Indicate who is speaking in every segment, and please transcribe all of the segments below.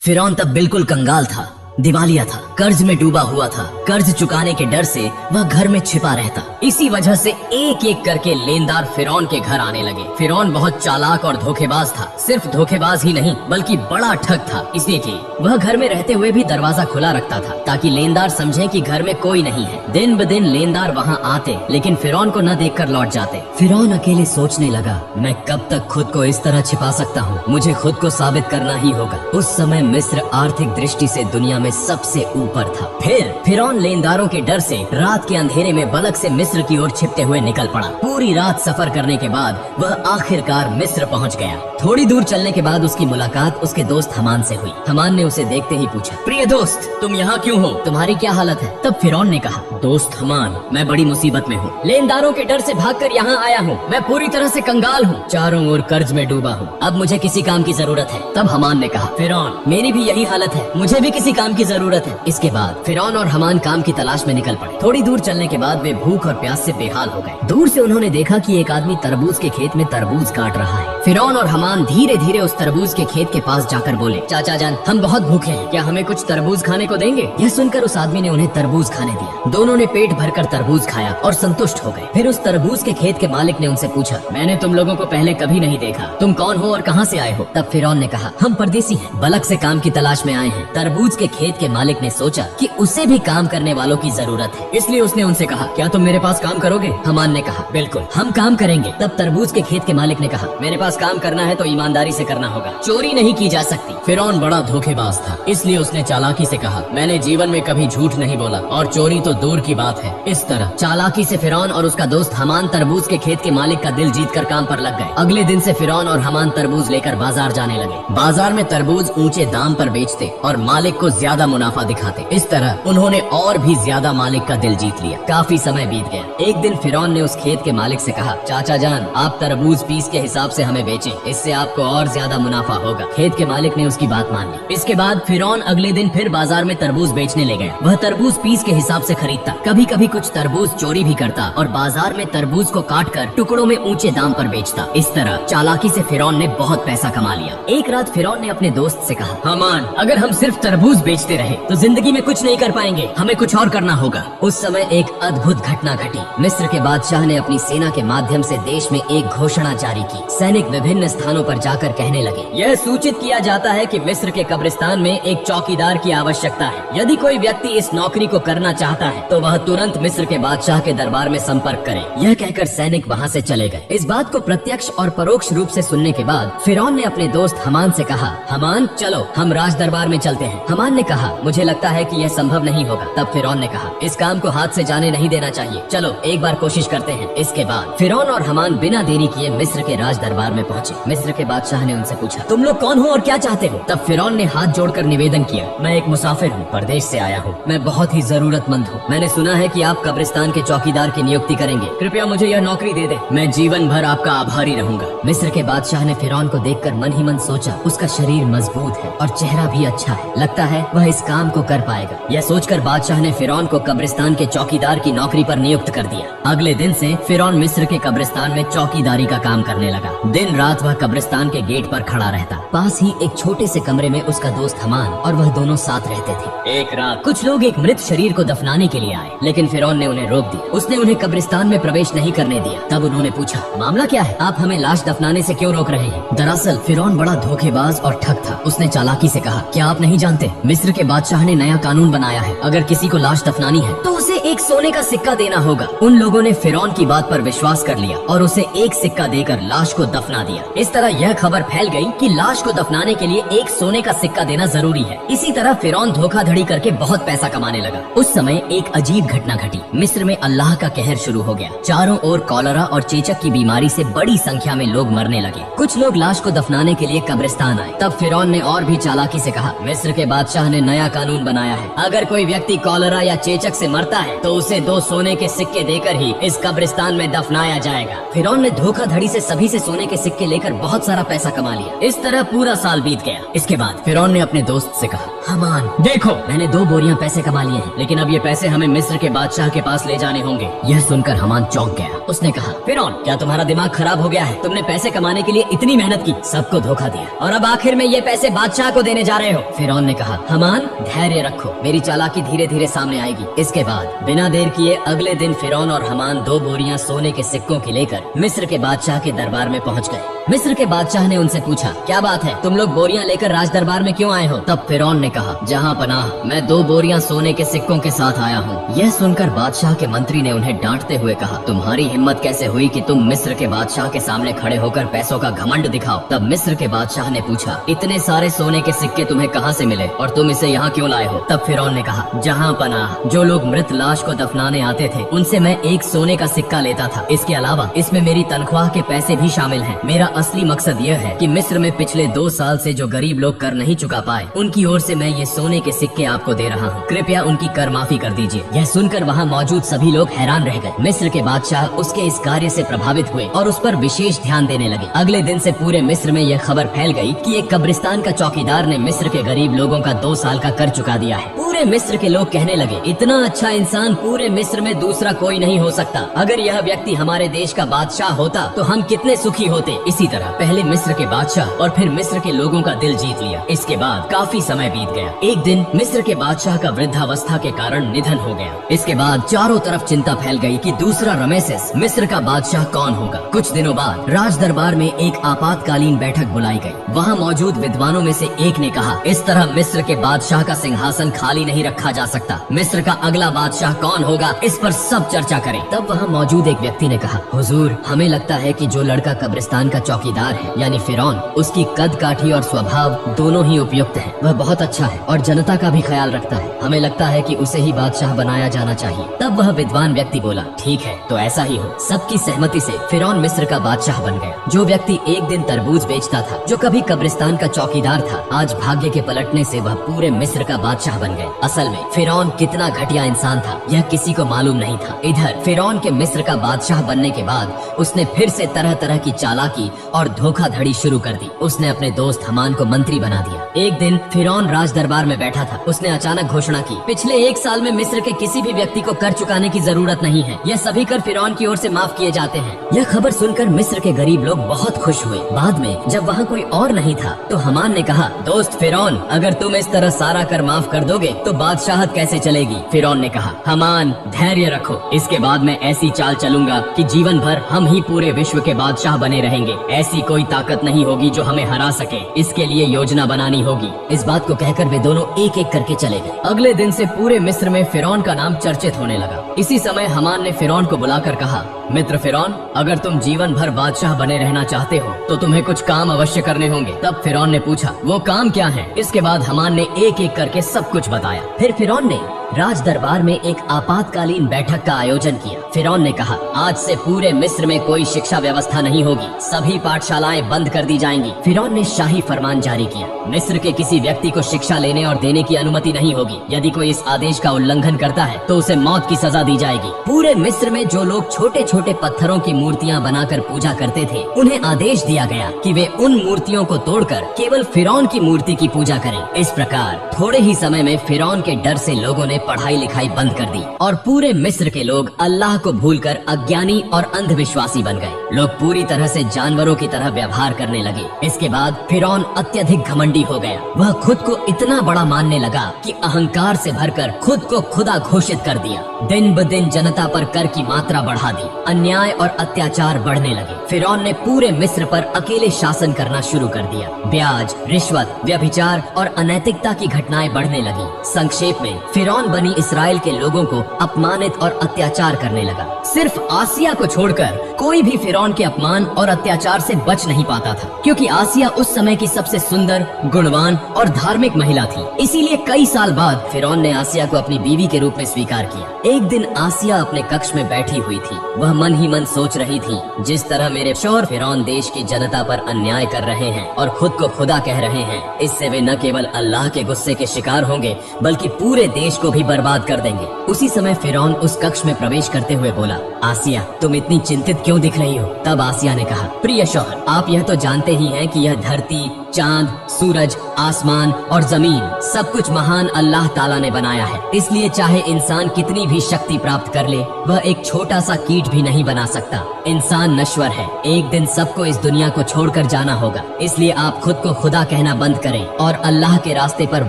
Speaker 1: फिरौन तब बिल्कुल कंगाल था, दिवालिया था, कर्ज में डूबा हुआ था। कर्ज चुकाने के डर से वह घर में छिपा रहता। इसी वजह से एक एक करके लेनदार फिरौन के घर आने लगे। फिरौन बहुत चालाक और धोखेबाज था। सिर्फ धोखेबाज ही नहीं बल्कि बड़ा ठग था, इसलिए कि वह घर में रहते हुए भी दरवाजा खुला रखता था ताकि लेनदार समझे कि घर में कोई नहीं है। दिन ब दिन लेनदार वहाँ आते लेकिन फिरौन को न देखकर लौट जाते। फिरौन अकेले सोचने लगा, मैं कब तक खुद को इस तरह छिपा सकता हूँ, मुझे खुद को साबित करना ही होगा। उस समय मिस्र आर्थिक दृष्टि से दुनिया में सबसे ऊपर था। फिर फिरौन लेनदारों के डर से रात के अंधेरे में बलक से मिस्र की ओर छिपते हुए निकल पड़ा। पूरी रात सफर करने के बाद वह आखिरकार मिस्र पहुंच गया। थोड़ी दूर चलने के बाद उसकी मुलाकात उसके दोस्त हमान से हुई। हमान ने उसे देखते ही पूछा, प्रिय दोस्त, तुम यहाँ क्यों हो? तुम्हारी क्या हालत है? तब फिरौन ने कहा, दोस्त हमान, मैं बड़ी मुसीबत में हूँ। लेनदारों के डर से भागकर यहाँ आया हूँ। मैं पूरी तरह से कंगाल हूँ, चारों ओर कर्ज में डूबा हूँ। अब मुझे किसी काम की जरूरत है। तब हमान ने कहा, फिरौन, मेरी भी यही हालत है, मुझे भी किसी काम की जरूरत है। इसके बाद फिरौन और हमान काम की तलाश में निकल पड़े। थोड़ी दूर चलने के बाद वे भूख और प्यास से बेहाल हो गए। दूर से उन्होंने देखा कि एक आदमी तरबूज के खेत में तरबूज काट रहा है। फिरौन और हमान धीरे धीरे उस तरबूज के खेत के पास जाकर बोले, चाचा जान, हम बहुत भूखे हैं, क्या हमें कुछ तरबूज खाने को देंगे? यह सुनकर उस आदमी ने उन्हें तरबूज खाने दिया। दोनों ने पेट भरकर तरबूज खाया और संतुष्ट हो गए। फिर उस तरबूज के खेत के मालिक ने उनसे पूछा, मैंने तुम लोगों को पहले कभी नहीं देखा, तुम कौन हो और कहाँ से आए हो? तब फिरौन ने कहा, हम परदेसी हैं, बलक से काम की तलाश में आए हैं। तरबूज के खेत के मालिक ने सोचा कि उसे भी काम करने वालों की जरूरत है, इसलिए उसने उनसे कहा, क्या तुम मेरे पास काम करोगे? हमान ने कहा, बिल्कुल, हम काम करेंगे। तब तरबूज के खेत के मालिक ने कहा, मेरे पास काम करना है तो ईमानदारी से करना होगा, चोरी नहीं की जा सकती। फिरौन बड़ा धोखेबाज था, इसलिए उसने चालाकी से कहा, मैंने जीवन में कभी झूठ नहीं बोला और चोरी तो दूर की बात है। इस तरह चालाकी से फिरौन और उसका दोस्त हमान तरबूज के खेत के मालिक का दिल जीतकर काम पर लग गए। अगले दिन से फिरौन और हमान तरबूज लेकर बाजार जाने लगे। बाजार में तरबूज ऊंचे दाम पर बेचते और मालिक को ज्यादा मुनाफा दिखाते। इस तरह उन्होंने और भी ज्यादा मालिक का दिल जीत लिया। काफी समय बीत गया। एक दिन फिरौन ने उस खेत के मालिक से कहा, चाचा जान, आप तरबूज पीस के हिसाब से हमें बेचें, इससे आपको और ज्यादा मुनाफा होगा। खेत के मालिक ने उसकी बात मान ली। इसके बाद फिरौन अगले दिन फिर बाजार में तरबूज बेचने ले गया। वह तरबूज पीस के हिसाब से खरीदता, कभी कभी कुछ तरबूज चोरी भी करता और बाजार में तरबूज को काट कर टुकड़ों में ऊंचे दाम पर बेचता। इस तरह चालाकी से फिरौन ने बहुत पैसा कमा लिया। एक रात फिरौन ने अपने दोस्त से कहा, हमान, अगर हम सिर्फ तरबूज बेचते रहे तो जिंदगी में कुछ नहीं कर पाएंगे, हमें कुछ और करना होगा। उस समय एक अद्भुत घटना घटी। मिस्र के बादशाह ने अपनी सेना के माध्यम से देश में एक घोषणा जारी की। सैनिक विभिन्न स्थानों पर जाकर कहने लगे, यह सूचित किया जाता है कि मिस्र के कब्रिस्तान में एक चौकीदार की आवश्यकता है। यदि कोई व्यक्ति इस नौकरी को करना चाहता है तो वह तुरंत मिस्र के बादशाह के दरबार में संपर्क करे। यह कहकर सैनिक वहाँ से चले गए। इस बात को प्रत्यक्ष और परोक्ष रूप से सुनने के बाद फिरौन ने अपने दोस्त हमान से कहा, हमान, चलो हम राज दरबार में चलते हैं। हमान ने कहा, मुझे लगता है कि यह संभव नहीं होगा। तब फिरौन ने कहा, इस काम को हाथ से जाने नहीं देना चाहिए, चलो एक बार कोशिश करते हैं। इसके बाद फिरौन और हमान बिना देरी किए मिस्र के राज दरबार में पहुँचे। मिस्र के बादशाह ने उनसे पूछा, तुम लोग कौन हो और क्या चाहते हो? तब फिरौन ने हाथ जोड़कर निवेदन किया, मैं एक मुसाफिर हूँ, परदेश से आया हूँ, मैं बहुत ही जरूरतमंद हूँ। मैंने सुना है कि आप कब्रिस्तान के चौकीदार की नियुक्ति करेंगे, कृपया मुझे यह नौकरी दे दे, मैं जीवन भर आपका आभारी रहूंगा। मिस्र के बादशाह ने फिरौन को देखकर मन ही मन सोचा, उसका शरीर मजबूत है और चेहरा भी अच्छा है, लगता है वह इस काम को कर पाएगा। यह सोचकर बादशाह ने फिरौन को कब्रिस्तान के चौकीदार की नौकरी पर नियुक्त कर दिया। अगले दिन से फिरौन मिस्र के कब्रिस्तान में चौकीदारी का काम करने लगा। दिन रात वह कब्रिस्तान के गेट पर खड़ा रहता। पास ही एक छोटे से कमरे में उसका दोस्त हमान और वह दोनों साथ रहते थे। एक रात कुछ लोग एक मृत शरीर को दफनाने के लिए आए, लेकिन फिरौन ने उन्हें रोक दिया। उसने उन्हें कब्रिस्तान में प्रवेश नहीं करने दिया। तब उन्होंने पूछा, मामला क्या है, आप हमें लाश दफनाने से क्यों रोक रहे हैं? दरअसल फिरौन बड़ा धोखेबाज और ठग था। उसने चालाकी से कहा, क्या आप नहीं जानते, मिस्र के बादशाह ने नया कानून बनाया है, अगर किसी को लाश दफनानी है तो उसे एक सोने का सिक्का देना होगा। उन लोगों ने फिरौन की बात पर विश्वास कर लिया और उसे एक सिक्का देकर लाश को दफना दिया। इस तरह यह खबर फैल गई कि लाश को दफनाने के लिए एक सोने का सिक्का देना जरूरी है। इसी तरह फिरौन धोखाधड़ी करके बहुत पैसा कमाने लगा। उस समय एक अजीब घटना घटी। मिस्र में अल्लाह का कहर शुरू हो गया। चारों ओर कॉलरा और चेचक की बीमारी से बड़ी संख्या में लोग मरने लगे। कुछ लोग लाश को दफनाने के लिए कब्रिस्तान आए। तब फिरौन ने और भी चालाकी से कहा, मिस्र के बादशाह ने ने नया कानून बनाया है, अगर कोई व्यक्ति कॉलरा या चेचक से मरता है तो उसे 2 सोने के सिक्के देकर ही इस कब्रिस्तान में दफनाया जाएगा। फिरौन ने धोखाधड़ी से सभी से सोने के सिक्के लेकर बहुत सारा पैसा कमा लिया। इस तरह पूरा साल बीत गया। इसके बाद फिरौन ने अपने दोस्त से कहा, हामान देखो, मैंने 2 बोरियां पैसे कमा लिए हैं, लेकिन अब ये पैसे हमें मिस्र के बादशाह के पास ले जाने होंगे। यह सुनकर हामान चौंक गया। उसने कहा, फिरौन क्या तुम्हारा दिमाग खराब हो गया है? तुमने पैसे कमाने के लिए इतनी मेहनत की, सबको धोखा दिया और अब आखिर में ये पैसे बादशाह को देने जा रहे हो। फिरौन ने कहा, हामान धैर्य रखो, मेरी चालाकी धीरे धीरे सामने आएगी। इसके बाद बिना देर किए अगले दिन फिरौन और हामान 2 बोरियां सोने के सिक्कों की लेकर मिस्र के बादशाह के दरबार में पहुंच गए। मिस्र के बादशाह ने उनसे पूछा, क्या बात है, तुम लोग बोरियां लेकर राज दरबार में क्यों आए हो? तब फिरौन ने कहा, जहां पनाह, मैं 2 बोरियां सोने के सिक्कों के साथ आया हूँ। यह सुनकर बादशाह के मंत्री ने उन्हें डांटते हुए कहा, तुम्हारी हिम्मत कैसे हुई कि तुम मिस्र के बादशाह के सामने खड़े होकर पैसों का घमंड दिखाओ? तब मिस्र के बादशाह ने पूछा, इतने सारे सोने के सिक्के तुम्हें कहाँ से मिले और तुम इसे यहाँ क्यों लाए हो? तब फिरौन ने कहा, जहाँ पनाह, जो लोग मृत लाश को दफनाने आते थे उनसे मैं 1 सोने का सिक्का लेता था। इसके अलावा इसमें मेरी तनख्वाह के पैसे भी शामिल हैं। मेरा असली मकसद यह है कि मिस्र में पिछले 2 साल से जो गरीब लोग कर नहीं चुका पाए, उनकी ओर से मैं ये सोने के सिक्के आपको दे रहा हूँ। कृपया उनकी कर माफी कर दीजिए। यह सुनकर वहाँ मौजूद सभी लोग हैरान रह गए। मिस्र के बादशाह उसके इस कार्य से प्रभावित हुए और उस पर विशेष ध्यान देने लगे। अगले दिन से पूरे मिस्र में यह खबर फैल गई कि एक कब्रिस्तान का चौकीदार ने मिस्र के गरीब लोगों का 2 साल का कर चुका दिया है। पूरे मिस्र के लोग कहने लगे, इतना अच्छा इंसान पूरे मिस्र में दूसरा कोई नहीं हो सकता। अगर यह व्यक्ति हमारे देश का बादशाह होता तो हम कितने सुखी होते। इसी तरह पहले मिस्र के बादशाह और फिर मिस्र के लोगों का दिल जीत लिया। इसके बाद काफी समय बीत गया। एक दिन मिस्र के बादशाह का वृद्धावस्था के कारण निधन हो गया। इसके बाद चारों तरफ चिंता फैल गई कि दूसरा रमेसेस मिस्र का बादशाह कौन होगा। कुछ दिनों बाद राज दरबार में एक आपातकालीन बैठक बुलाई गई। वहाँ मौजूद विद्वानों में से एक ने कहा, इस तरह मिस्र के बादशाह का सिंहासन खाली नहीं रखा जा सकता। मिस्र का अगला बादशाह कौन होगा, इस पर सब चर्चा करें। तब वहाँ मौजूद एक व्यक्ति ने कहा, हुजूर, हमें लगता है कि जो लड़का कब्रिस्तान का चौकीदार है यानी फिरौन, उसकी कद काठी और स्वभाव दोनों ही उपयुक्त है। वह बहुत अच्छा है और जनता का भी ख्याल रखता है। हमें लगता है कि उसे ही बादशाह बनाया जाना चाहिए। तब वह विद्वान व्यक्ति बोला, ठीक है, तो ऐसा ही हो। सबकी सहमति से फिरौन मिस्र का बादशाह बन गया। जो व्यक्ति एक दिन तरबूज बेचता था, जो कभी कब्रिस्तान का चौकीदार था, आज भाग्य के पलटने से वह पूरे मिस्र का बादशाह बन गया। असल में फिरौन कितना घटिया इंसान था यह किसी को मालूम नहीं था। इधर फिरौन के मिस्र का बादशाह बनने के बाद उसने फिर से तरह तरह की चालाकी और धोखाधड़ी शुरू कर दी। उसने अपने दोस्त हामान को मंत्री बना दिया। एक दिन फिरौन राज दरबार में बैठा था। उसने अचानक घोषणा की, पिछले 1 साल में मिस्र के किसी भी व्यक्ति को कर चुकाने की जरूरत नहीं है। यह सभी कर फिरौन की ओर से माफ किए जाते हैं। यह खबर सुनकर मिस्र के गरीब लोग बहुत खुश हुए। बाद में जब वहाँ कोई और नहीं था तो हामान ने कहा, दोस्त फिरौन, अगर तुम इस तरह सारा कर माफ कर दोगे तो बादशाहत कैसे चलेगी? फिरौन ने कहा, हामान धैर्य रखो, इसके बाद मैं ऐसी चाल चलूंगा कि जीवन भर हम ही पूरे विश्व के बादशाह बने रहेंगे। ऐसी कोई ताकत नहीं होगी जो हमें हरा सके। इसके लिए योजना बनानी होगी। इस बात को कहकर वे दोनों एक एक करके चले गए। अगले दिन से पूरे मिस्र में फिरौन का नाम चर्चित होने लगा। इसी समय हामान ने फिरौन को बुलाकर कहा, मित्र फिरौन, अगर तुम जीवन भर बादशाह बने रहना चाहते हो तो तुम्हें कुछ काम अवश्य करने होंगे। तब फिरौन ने पूछा, वो काम क्या है? इसके बाद हामान ने एक एक करके सब कुछ बताया। फिर फिरौन ने राज दरबार में एक आपातकालीन बैठक का आयोजन किया। फिरौन ने कहा, आज से पूरे मिस्र में कोई शिक्षा व्यवस्था नहीं होगी। सभी पाठशालाएं बंद कर दी जाएंगी। फिरौन ने शाही फरमान जारी किया, मिस्र के किसी व्यक्ति को शिक्षा लेने और देने की अनुमति नहीं होगी। यदि कोई इस आदेश का उल्लंघन करता है तो उसे मौत की सजा दी जाएगी। पूरे मिस्र में जो लोग छोटे छोटे पत्थरों की मूर्तियां बनाकर पूजा करते थे, उन्हें आदेश दिया गया कि वे उन मूर्तियों को तोड़कर केवल फिरौन की मूर्ति की पूजा करें। इस प्रकार थोड़े ही समय में फिरौन के डर से लोगों ने पढ़ाई लिखाई बंद कर दी और पूरे मिस्र के लोग अल्लाह को भूलकर अज्ञानी और अंधविश्वासी बन गए। लोग पूरी तरह से जानवरों की तरह व्यवहार करने लगे। इसके बाद फिरौन अत्यधिक घमंडी हो गया। वह खुद को इतना बड़ा मानने लगा कि अहंकार से भरकर खुद को खुदा घोषित कर दिया। दिन ब दिन जनता पर कर की मात्रा बढ़ा दी। अन्याय और अत्याचार बढ़ने लगे। फिरौन ने पूरे मिस्र पर अकेले शासन करना शुरू कर दिया। ब्याज, रिश्वत, व्यभिचार और अनैतिकता की घटनाएं बढ़ने लगी। संक्षेप में फिरौन बनी इसराइल के लोगों को अपमानित और अत्याचार करने लगा। सिर्फ आसिया को छोड़कर कोई भी फिरौन के अपमान और अत्याचार से बच नहीं पाता था, क्योंकि आसिया उस समय की सबसे सुंदर, गुणवान और धार्मिक महिला थी। इसीलिए कई साल बाद फिरौन ने आसिया को अपनी बीवी के रूप में स्वीकार किया। एक दिन आसिया अपने कक्ष में बैठी हुई थी। वह मन ही मन सोच रही थी, जिस तरह मेरे शौहर फिरौन देश की जनता पर अन्याय कर रहे हैं और खुद को खुदा कह रहे हैं, इससे वे न केवल अल्लाह के गुस्से के शिकार होंगे बल्कि पूरे देश को भी बर्बाद कर देंगे। उसी समय फिरौन उस कक्ष में प्रवेश करते हुए बोला, आसिया, तुम इतनी चिंतित क्यों दिख रही हो? तब आसिया ने कहा, प्रिय शौहर, आप यह तो जानते ही हैं कि यह धरती, चांद, सूरज, आसमान और जमीन सब कुछ महान अल्लाह ताला ने बनाया है। इसलिए चाहे इंसान कितनी भी शक्ति प्राप्त कर ले, वह एक छोटा सा कीट भी नहीं बना सकता। इंसान नश्वर है, एक दिन सबको इस दुनिया को छोड़कर जाना होगा। इसलिए आप खुद को खुदा कहना बंद करें और अल्लाह के रास्ते पर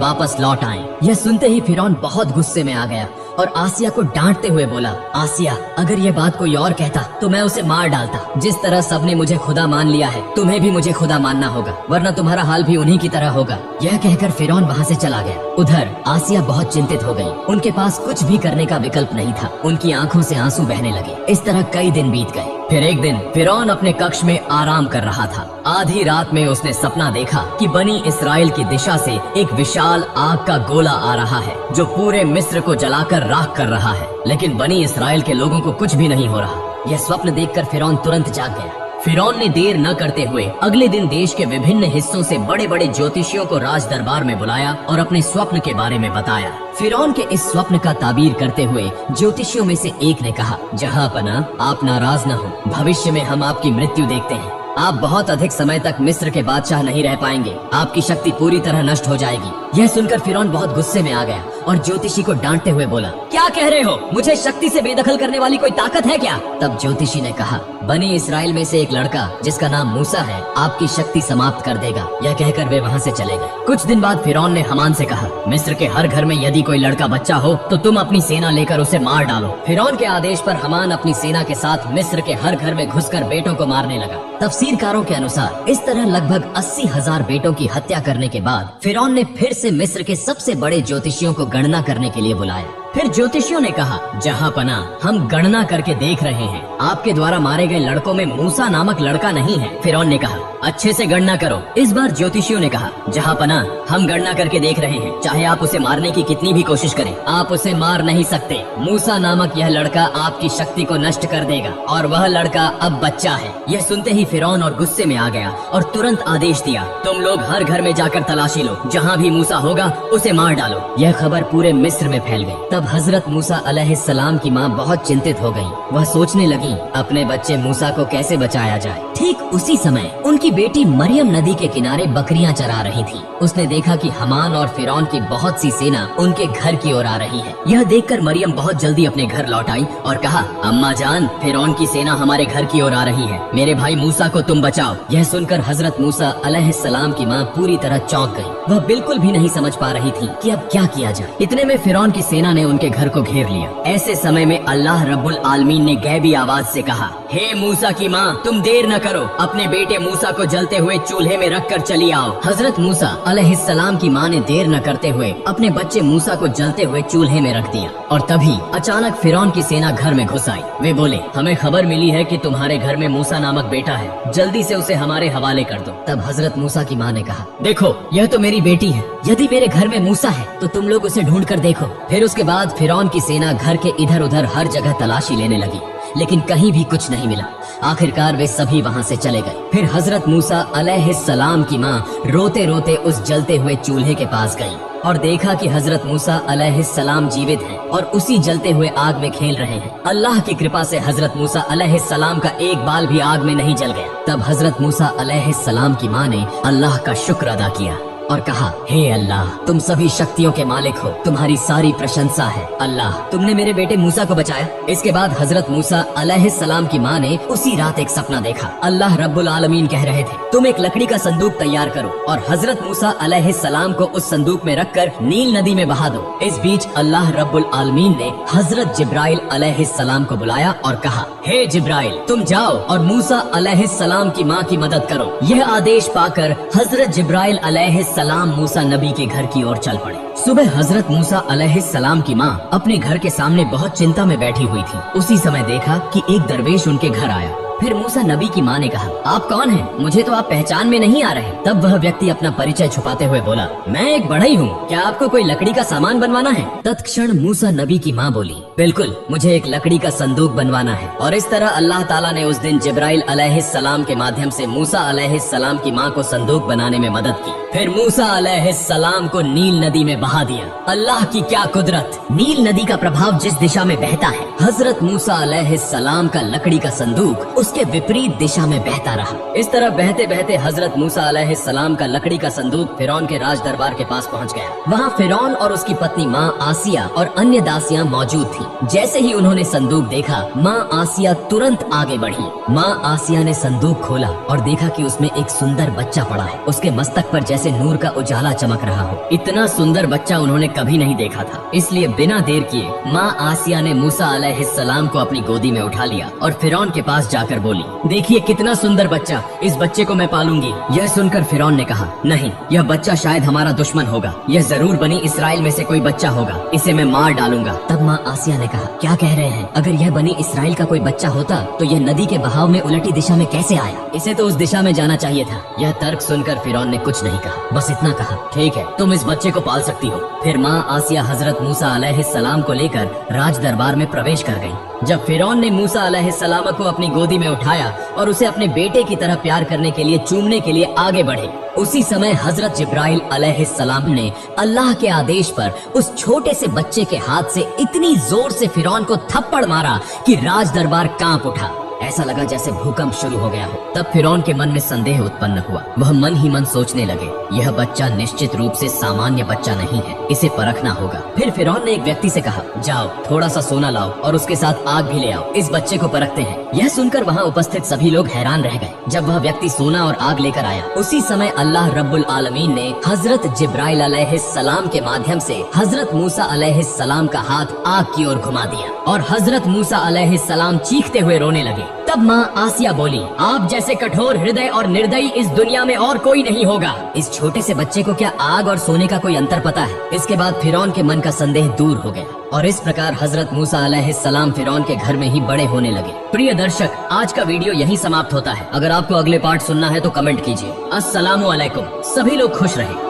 Speaker 1: वापस लौट आएं। यह सुनते ही फिरौन बहुत गुस्से में आ गया और आसिया को डांटते हुए बोला, आसिया, अगर यह बात कोई और कहता तो मैं उसे मार डालता। जिस तरह सबने मुझे खुदा मान लिया है, तुम्हें भी मुझे खुदा मानना होगा, वरना तुम्हारा हाल भी उन्हीं की तरह होगा। यह कहकर फिरौन वहाँ से चला गया। उधर आसिया बहुत चिंतित हो गई। उनके पास कुछ भी करने का विकल्प नहीं था। उनकी आंखों से आंसू बहने लगे। इस तरह कई दिन बीत गए। फिर एक दिन फिरौन अपने कक्ष में आराम कर रहा था। आधी रात में उसने सपना देखा कि बनी इसराइल की दिशा से एक विशाल आग का गोला आ रहा है, जो पूरे मिस्र को जलाकर राख कर रहा है, लेकिन बनी इसराइल के लोगों को कुछ भी नहीं हो रहा। यह स्वप्न देखकर फिरौन तुरंत जाग गया। फिरौन ने देर न करते हुए अगले दिन देश के विभिन्न हिस्सों से बड़े बड़े ज्योतिषियों को राज दरबार में बुलाया और अपने स्वप्न के बारे में बताया। फिरौन के इस स्वप्न का ताबीर करते हुए ज्योतिषियों में से एक ने कहा, जहाँपना, आप नाराज न हो, भविष्य में हम आपकी मृत्यु देखते हैं। आप बहुत अधिक समय तक मिस्र के बादशाह नहीं रह पाएंगे। आपकी शक्ति पूरी तरह नष्ट हो जाएगी। यह सुनकर फिरौन बहुत गुस्से में आ गया और ज्योतिषी को डांटते हुए बोला, क्या कह रहे हो? मुझे शक्ति से बेदखल करने वाली कोई ताकत है क्या? तब ज्योतिषी ने कहा, बनी इसराइल में से एक लड़का जिसका नाम मूसा है, आपकी शक्ति समाप्त कर देगा। यह कहकर वे वहाँ से चले गए। कुछ दिन बाद फिरौन ने हमान से कहा, मिस्र के हर घर में यदि कोई लड़का बच्चा हो तो तुम अपनी सेना लेकर उसे मार डालो। फिरौन के आदेश पर हमान अपनी सेना के साथ मिस्र के हर घर में घुसकर बेटों को मारने लगा। तफसीरकारों के अनुसार इस तरह लगभग 80,000 बेटों की हत्या करने के बाद फिरौन ने फिर से मिस्र के सबसे बड़े ज्योतिषियों को गणना करने के लिए बुलाया। फिर ज्योतिषियों ने कहा, जहाँपना, हम गणना करके देख रहे हैं, आपके द्वारा मारे गए लड़कों में मूसा नामक लड़का नहीं है। फिरौन ने कहा, अच्छे से गणना करो। इस बार ज्योतिषियों ने कहा, जहाँपना, हम गणना करके देख रहे हैं, चाहे आप उसे मारने की कितनी भी कोशिश करें, आप उसे मार नहीं सकते। मूसा नामक यह लड़का आपकी शक्ति को नष्ट कर देगा और वह लड़का अब बच्चा है। यह सुनते ही फिरौन और गुस्से में आ गया और तुरंत आदेश दिया, तुम लोग हर घर में जाकर तलाशी लो, जहाँ भी मूसा होगा उसे मार डालो। यह खबर पूरे मिस्र में फैल गई। तब हजरत मूसा अलैहिस्सलाम की माँ बहुत चिंतित हो गई। वह सोचने लगी, अपने बच्चे मूसा को कैसे बचाया जाए। ठीक उसी समय उनकी बेटी मरियम नदी के किनारे बकरियां चरा रही थी। उसने देखा कि हमान और फिरौन की बहुत सी सेना उनके घर की ओर आ रही है। यह देखकर मरियम बहुत जल्दी अपने घर लौट आई और कहा, अम्मा जान, फिरौन की सेना हमारे घर की ओर आ रही है, मेरे भाई मूसा को तुम बचाओ। यह सुनकर हजरत मूसा अलैहिस्सलाम की माँ पूरी तरह चौंक गई। वह बिल्कुल भी नहीं समझ पा रही थी कि अब क्या किया जाए। इतने में फिरौन की सेना ने उनके घर को घेर लिया। ऐसे समय में अल्लाह रब्बुल आलमीन ने गैबी आवाज से कहा, हे मूसा की माँ, तुम देर न करो, अपने बेटे मूसा को जलते हुए चूल्हे में रखकर चली आओ। हजरत मूसा अलैहिस्सलाम की माँ ने देर न करते हुए अपने बच्चे मूसा को जलते हुए चूल्हे में रख दिया और तभी अचानक फिरौन की सेना घर में घुस आई। वे बोले, हमें खबर मिली है कि तुम्हारे घर में मूसा नामक बेटा है, जल्दी से उसे हमारे हवाले कर दो। तब हजरत मूसा की माँ ने कहा, देखो, यह तो मेरी बेटी है, यदि मेरे घर में मूसा है तो तुम लोग उसे ढूंढ कर देखो। फिर उसके बाद फिरौन की सेना घर के इधर उधर हर जगह तलाशी लेने लगी, लेकिन कहीं भी कुछ नहीं मिला। आखिरकार वे सभी वहाँ से चले गए। फिर हजरत मूसा अलैहिस्सलाम की माँ रोते रोते उस जलते हुए चूल्हे के पास गई और देखा कि हजरत मूसा अलैहिस्सलाम जीवित हैं और उसी जलते हुए आग में खेल रहे हैं। अल्लाह की कृपा से हजरत मूसा अलैहिस्सलाम का एक बाल भी आग में नहीं जल गया। तब हजरत मूसा अलैहिस्सलाम की माँ ने अल्लाह का शुक्र अदा किया और कहा, हे अल्लाह, तुम सभी शक्तियों के मालिक हो, तुम्हारी सारी प्रशंसा है। अल्लाह, तुमने मेरे बेटे मूसा को बचाया। इसके बाद हजरत मूसा अलैहिस्सलाम की माँ ने उसी रात एक सपना देखा। अल्लाह रब्बुल आलमीन कह रहे थे, तुम एक लकड़ी का संदूक तैयार करो और हजरत मूसा अलैहिस्सलाम को उस संदूक में रखकर नील नदी में बहा दो। इस बीच अल्लाह रब्बुल आलमीन ने हजरत जिब्राइल अलैहिस्सलाम को बुलाया और कहा, हे जिब्राइल, तुम जाओ और मूसा अलैहिस्सलाम की माँ की मदद करो। यह आदेश पाकर हजरत जिब्राइल अलैहिस्सलाम अलैहिस्सलाम मूसा नबी के घर की ओर चल पड़े। सुबह हजरत मूसा अलैहिस्सलाम की माँ अपने घर के सामने बहुत चिंता में बैठी हुई थी। उसी समय देखा कि एक दरवेश उनके घर आया। फिर मूसा नबी की माँ ने कहा, आप कौन हैं? मुझे तो आप पहचान में नहीं आ रहे। तब वह व्यक्ति अपना परिचय छुपाते हुए बोला, मैं एक बढ़ई हूँ, क्या आपको कोई लकड़ी का सामान बनवाना है? तत्क्षण मूसा नबी की माँ बोली, बिल्कुल, मुझे एक लकड़ी का संदूक बनवाना है। और इस तरह अल्लाह ताला ने उस दिन जिब्राइल अलैहिस्सलाम के माध्यम से मूसा अलैहिस्सलाम की माँ को संदूक बनाने में मदद की। फिर मूसा अलैहिस्सलाम को नील नदी में बहा दिया। अल्लाह की क्या कुदरत! नील नदी का प्रभाव जिस दिशा में बहता है, हजरत मूसा अलैहिस्सलाम का लकड़ी का संदूक उसके विपरीत दिशा में बहता रहा। इस तरह बहते बहते हजरत मूसा अलैहिस्सलाम का लकड़ी का संदूक फिरौन के राज दरबार के पास पहुंच गया। वहाँ फिरौन और उसकी पत्नी माँ आसिया और अन्य दासियां मौजूद थी। जैसे ही उन्होंने संदूक देखा, माँ आसिया तुरंत आगे बढ़ी। माँ आसिया ने संदूक खोला और देखा कि उसमें एक सुंदर बच्चा पड़ा है। उसके मस्तक पर जैसे नूर का उजाला चमक रहा हो। इतना सुंदर बच्चा उन्होंने कभी नहीं देखा था। इसलिए बिना देर किए माँ आसिया ने मूसा अलैहिस्सलाम को अपनी गोदी में उठा लिया और फिरौन के पास जाकर बोली, देखिए कितना सुंदर बच्चा, इस बच्चे को मैं पालूंगी। यह सुनकर फिरौन ने कहा, नहीं, यह बच्चा शायद हमारा दुश्मन होगा। यह जरूर बनी इसराइल में से कोई बच्चा होगा, इसे मैं मार डालूंगा। तब माँ आसिया ने कहा, क्या कह रहे हैं? अगर यह बनी इसराइल का कोई बच्चा होता तो यह नदी के बहाव में उलटी दिशा में कैसे आया? इसे तो उस दिशा में जाना चाहिए था। यह तर्क सुनकर फिरौन ने कुछ नहीं कहा, बस इतना कहा, ठीक है, तुम इस बच्चे को पाल सकती हो। फिर माँ आसिया हजरत मूसा अलैहिस्सलाम को लेकर राज दरबार में प्रवेश कर गयी। जब फिरौन ने मूसा अलैहिस्सलाम को अपनी गोदी में उठाया और उसे अपने बेटे की तरह प्यार करने के लिए, चूमने के लिए आगे बढ़े, उसी समय हजरत जिब्राइल अलैहिस्सलाम ने अल्लाह के आदेश पर उस छोटे से बच्चे के हाथ से इतनी जोर से फिरौन को थप्पड़ मारा कि राज दरबार कांप उठा। ऐसा लगा जैसे भूकंप शुरू हो गया हो। तब फिरौन के मन में संदेह उत्पन्न हुआ। वह मन ही मन सोचने लगे, यह बच्चा निश्चित रूप से सामान्य बच्चा नहीं है, इसे परखना होगा। फिर फिरौन ने एक व्यक्ति से कहा, जाओ थोड़ा सा सोना लाओ और उसके साथ आग भी ले आओ, इस बच्चे को परखते हैं। यह सुनकर वहाँ उपस्थित सभी लोग हैरान रह गए। जब वह व्यक्ति सोना और आग लेकर आया, उसी समय अल्लाह रब्बुल आलमीन ने हजरत जिब्राइल अलैहिस्सलाम के माध्यम से हजरत मूसा अलैहिस्सलाम का हाथ आग की ओर घुमा दिया और हजरत मूसा अलैहिस्सलाम चीखते हुए रोने लगे। तब माँ आसिया बोली, आप जैसे कठोर हृदय और निर्दयी इस दुनिया में और कोई नहीं होगा। इस छोटे से बच्चे को क्या आग और सोने का कोई अंतर पता है? इसके बाद फिरौन के मन का संदेह दूर हो गया और इस प्रकार हजरत मूसा अलैहिस्सलाम फिरौन के घर में ही बड़े होने लगे। प्रिय दर्शक, आज का वीडियो यहीं समाप्त होता है। अगर आपको अगले पार्ट सुनना है तो कमेंट कीजिए। अस्सलामु अलैकुम। सभी लोग खुश रहे।